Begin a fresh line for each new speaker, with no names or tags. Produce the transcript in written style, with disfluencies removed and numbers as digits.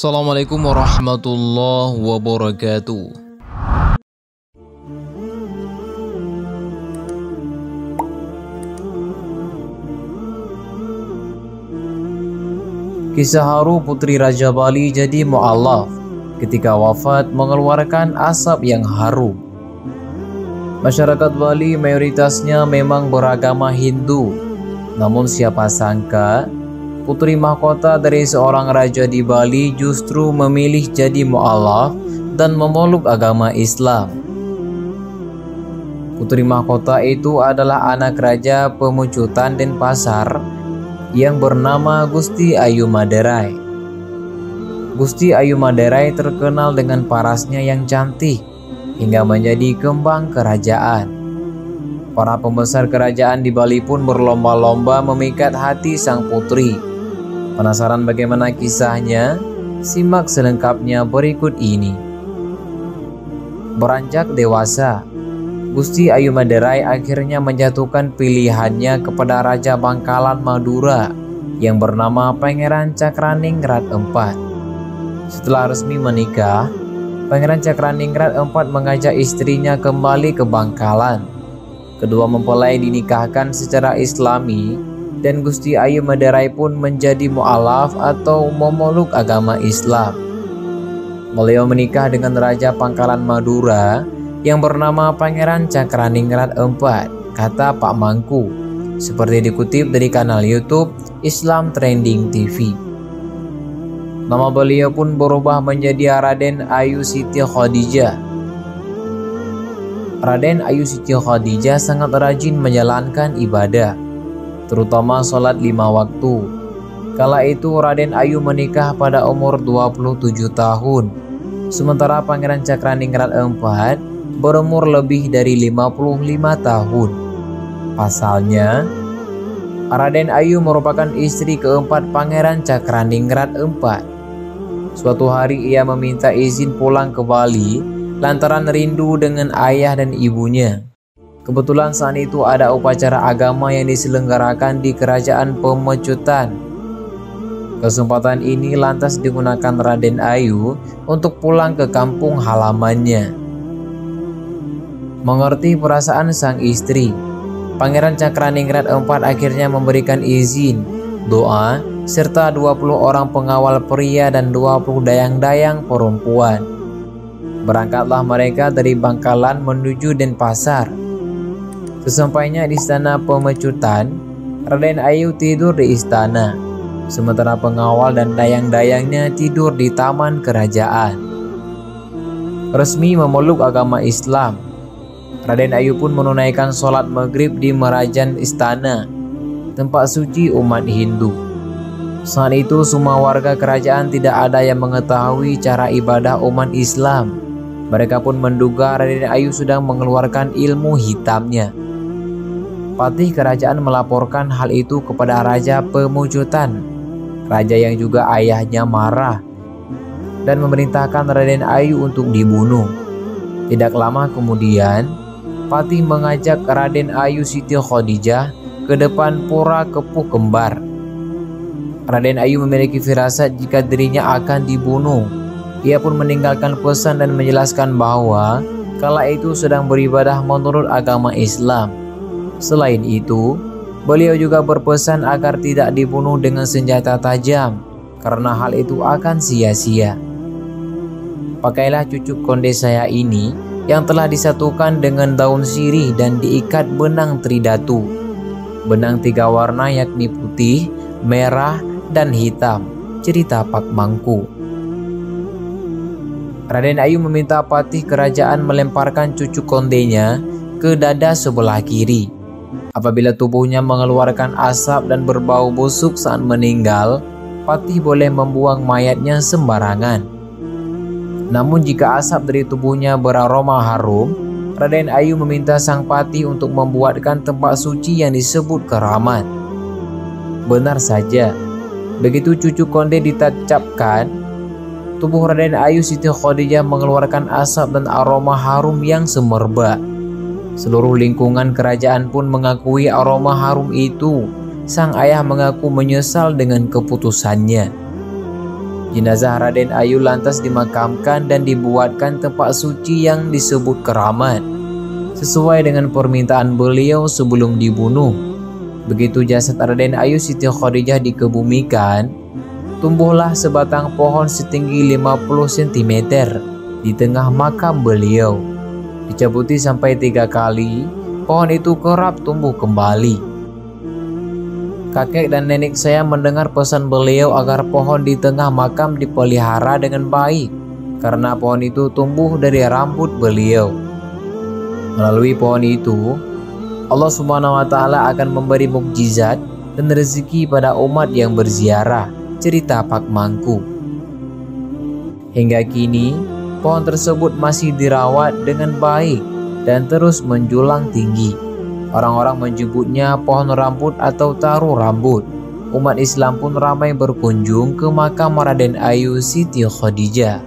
Assalamualaikum warahmatullahi wabarakatuh. Kisah haru putri Raja Bali jadi mu'allaf ketika wafat mengeluarkan asap yang harum. Masyarakat Bali mayoritasnya memang beragama Hindu, namun siapa sangka putri mahkota dari seorang raja di Bali justru memilih jadi mu'allaf dan memeluk agama Islam. Putri mahkota itu adalah anak raja Pemucutan Denpasar yang bernama Gusti Ayu Maderai. Gusti Ayu Maderai terkenal dengan parasnya yang cantik hingga menjadi kembang kerajaan. Para pembesar kerajaan di Bali pun berlomba-lomba memikat hati sang putri. Penasaran bagaimana kisahnya? Simak selengkapnya berikut ini. Beranjak dewasa, Gusti Ayu Maderai akhirnya menjatuhkan pilihannya kepada Raja Bangkalan Madura yang bernama Pangeran Cakraningrat IV. Setelah resmi menikah, Pangeran Cakraningrat IV mengajak istrinya kembali ke Bangkalan. Kedua mempelai dinikahkan secara Islami dan Gusti Ayu Maderai pun menjadi mu'allaf atau memeluk agama Islam. Beliau menikah dengan Raja Pangkalan Madura yang bernama Pangeran Cakraningrat IV, kata Pak Mangku, seperti dikutip dari kanal YouTube Islam Trending TV. Nama beliau pun berubah menjadi Raden Ayu Siti Khadijah. Raden Ayu Siti Khadijah sangat rajin menjalankan ibadah, terutama sholat 5 waktu. Kala itu Raden Ayu menikah pada umur 27 tahun, sementara Pangeran Cakraningrat IV berumur lebih dari 55 tahun. Pasalnya, Raden Ayu merupakan istri keempat Pangeran Cakraningrat IV. Suatu hari ia meminta izin pulang ke Bali lantaran rindu dengan ayah dan ibunya. Kebetulan saat itu ada upacara agama yang diselenggarakan di Kerajaan Pemecutan. Kesempatan ini lantas digunakan Raden Ayu untuk pulang ke kampung halamannya. Mengerti perasaan sang istri, Pangeran Cakraningrat IV akhirnya memberikan izin, doa, serta 20 orang pengawal pria dan 20 dayang-dayang perempuan. Berangkatlah mereka dari Bangkalan menuju Denpasar. Sesampainya di istana Pemecutan, Raden Ayu tidur di istana, sementara pengawal dan dayang-dayangnya tidur di taman kerajaan. Resmi memeluk agama Islam, Raden Ayu pun menunaikan sholat maghrib di Merajan Istana, tempat suci umat Hindu. Saat itu semua warga kerajaan tidak ada yang mengetahui cara ibadah umat Islam. Mereka pun menduga Raden Ayu sedang mengeluarkan ilmu hitamnya. Patih kerajaan melaporkan hal itu kepada Raja Pemucutan, raja yang juga ayahnya marah, dan memerintahkan Raden Ayu untuk dibunuh. Tidak lama kemudian, Patih mengajak Raden Ayu Siti Khadijah ke depan pura Kepuh Kembar. Raden Ayu memiliki firasat jika dirinya akan dibunuh. Ia pun meninggalkan pesan dan menjelaskan bahwa kala itu sedang beribadah menurut agama Islam. Selain itu, beliau juga berpesan agar tidak dibunuh dengan senjata tajam, karena hal itu akan sia-sia. Pakailah cucuk konde saya ini yang telah disatukan dengan daun sirih dan diikat benang tridatu. Benang 3 warna yakni putih, merah, dan hitam, cerita Pak Mangku. Raden Ayu meminta patih kerajaan melemparkan cucuk kondenya ke dada sebelah kiri. Apabila tubuhnya mengeluarkan asap dan berbau busuk saat meninggal, patih boleh membuang mayatnya sembarangan. Namun jika asap dari tubuhnya beraroma harum, Raden Ayu meminta sang patih untuk membuatkan tempat suci yang disebut keramat. Benar saja, begitu cucuk konde ditancapkan, tubuh Raden Ayu Siti Khadijah mengeluarkan asap dan aroma harum yang semerbak. Seluruh lingkungan kerajaan pun mengakui aroma harum itu. Sang ayah mengaku menyesal dengan keputusannya. Jenazah Raden Ayu lantas dimakamkan dan dibuatkan tempat suci yang disebut keramat, sesuai dengan permintaan beliau sebelum dibunuh. Begitu jasad Raden Ayu Siti Khadijah dikebumikan, tumbuhlah sebatang pohon setinggi 50 cm di tengah makam beliau. Dicabuti sampai 3 kali, pohon itu kerap tumbuh kembali. Kakek dan nenek saya mendengar pesan beliau agar pohon di tengah makam dipelihara dengan baik, karena pohon itu tumbuh dari rambut beliau. Melalui pohon itu, Allah Subhanahu wa Ta'ala akan memberi mukjizat dan rezeki pada umat yang berziarah. Cerita Pak Mangku. Hingga kini, pohon tersebut masih dirawat dengan baik dan terus menjulang tinggi. Orang-orang menyebutnya pohon rambut atau taruh rambut. Umat Islam pun ramai berkunjung ke makam Raden Ayu Siti Khadijah.